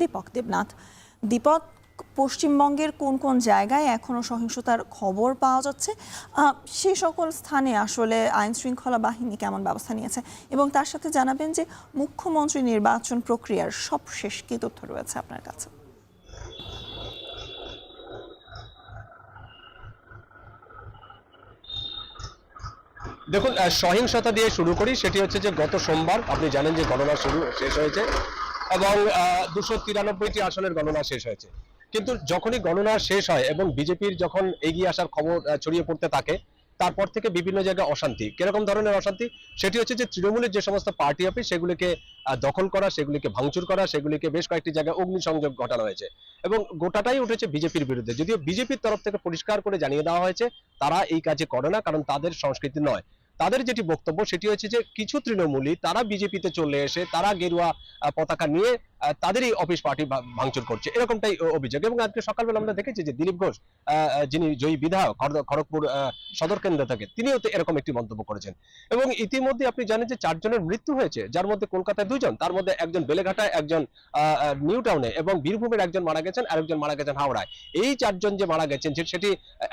দীপক দেবনাথ। দীপক, পশ্চিমবঙ্গের কোন কোন জায়গায় এখনো সহিংসতার খবর পাওয়া যাচ্ছে, সেই সকল স্থানে আসলে আইন শৃঙ্খলা বাহিনী কেমন ব্যবস্থা নিয়েছে, এবং তার সাথে জানাবেন যে মুখ্যমন্ত্রী নির্বাচন প্রক্রিয়ার সবশেষ কি তথ্য রয়েছে আপনার কাছে? দেখুন, সহিংসতা দিয়ে শুরু করি। সেটি হচ্ছে যে গত সোমবার আপনি জানেন যে গণনা শেষ হয়েছে এবং 293টি আসনের গণনা শেষ হয়েছে। কিন্তু যখনই গণনা শেষ হয় এবং বিজেপির যখন এগিয়ে আসার খবর ছড়িয়ে পড়তে থাকে, তারপর থেকে বিভিন্ন জায়গায় অশান্তি। কিরকম ধরনের অশান্তি? সেটি হচ্ছে যে তৃণমূলের যে সমস্ত পার্টি অফিস সেগুলিকে দখল করা, সেগুলিকে ভাঙচুর করা, সেগুলিকে বেশ কয়েকটি জায়গায় অগ্নিসংযোগ ঘটানো হয়েছে এবং গোটাটাই উঠেছে বিজেপির বিরুদ্ধে। যদিও বিজেপির তরফ থেকে পরিষ্কার করে জানিয়ে দেওয়া হয়েছে তারা এই কাজে করে না, কারণ তাদের সংস্কৃতি নয়। তাদের যেটি বক্তব্য সেটি হচ্ছে যে কিছু তৃণমূলী তারা বিজেপিতে চলে এসে তারা গেরুয়া পতাকা নিয়ে তাদেরই অফিস পার্টি ভাঙচুর করছে, এরকমটাই অভিযোগ। এবং আজকে সকালবেলা আমরা দেখেছি যে দিলীপ ঘোষ, যিনি জয়ী বিধায়ক খড়গপুর সদর কেন্দ্র থেকে, তিনিও তো এরকম একটি মন্তব্য করেছেন। এবং ইতিমধ্যে আপনি জানেন যে 4 জনের মৃত্যু হয়েছে, যার মধ্যে কলকাতায় 2 জন, তার মধ্যে একজন বেলেঘাটায়, একজন নিউ টাউনে, এবং বীরভূমের একজন মারা গেছেন, আরেকজন মারা গেছেন হাওড়ায়। এই 4 জন যে মারা গেছেন সেটি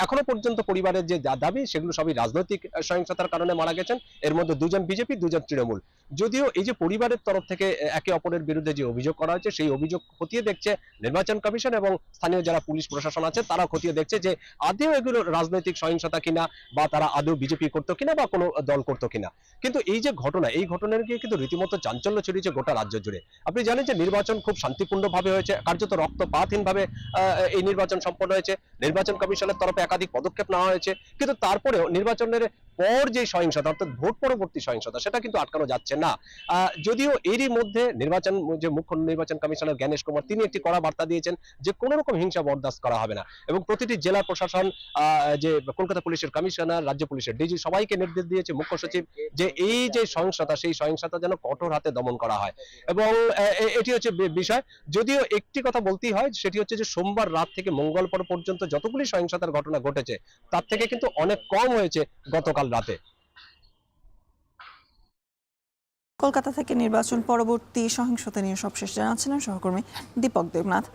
এখনো পর্যন্ত পরিবারের যে দাবি সেগুলো সবই রাজনৈতিক সহিংসতার কারণে মারা গেছেন। এর মধ্যে 2 জন বিজেপি, 2 জন তৃণমূল। যদিও এই যে পরিবারের তরফ থেকে একে অপরের বিরুদ্ধে যে অভিযোগ করা হয়েছে সেই অভিযোগ খতিয়ে দেখছে নির্বাচন কমিশন এবং স্থানীয় যারা পুলিশ প্রশাসন আছে তারা খতিয়ে দেখছে যে আদৌ এগুলো রাজনৈতিক সহিংসতা কিনা, বা তারা আদৌ বিজেপি করতো কিনা, বা কোনো দল করতো কিনা। কিন্তু এই যে ঘটনা, এই ঘটনার গিয়ে কিন্তু রীতিমতো চাঞ্চল্য ছড়িয়েছে গোটা রাজ্য জুড়ে। আপনি জানেন যে নির্বাচন খুব শান্তিপূর্ণভাবে হয়েছে, কার্যত রক্তপাতহীনভাবে এই নির্বাচন সম্পন্ন হয়েছে। নির্বাচন কমিশনের তরফে একাধিক পদক্ষেপ নেওয়া হয়েছে, কিন্তু তারপরেও নির্বাচনের পর যে সহিংসতা, অর্থাৎ ভোট পরবর্তী সহিংসতা, সেটা কিন্তু আটকানো যাচ্ছে না। যদিও এরই মধ্যে মুখ্য নির্বাচন কমিশনার জ্ঞানেশ কুমার তিনি একটি কড়া বার্তা দিয়েছেন যে কোনো রকম হিংসা বরদাস্ত করা হবে না, এবং প্রতিটি জেলা প্রশাসন, যে কলকাতা পুলিশের কমিশনার, রাজ্য পুলিশের ডিজি, সবাইকে নির্দেশ দিয়েছে মুখ্য সচিব যে এই যে সহিংসতা, সেই সহিংসতা যেন কঠোর হাতে দমন করা হয়। এবং এটি হচ্ছে বিষয়। যদিও একটি কথা বলতেই হয়, সেটি হচ্ছে যে সোমবার রাত থেকে মঙ্গলবার পর্যন্ত যতগুলি সহিংসতার ঘটনা ঘটেছে তার থেকে কিন্তু অনেক কম হয়েছে গতকাল রাতে। কলকাতা থেকে নির্বাচন পরবর্তী সহিংসতা নিয়ে সবশেষ জানাচ্ছিলেন সহকর্মী দীপক দেবনাথ।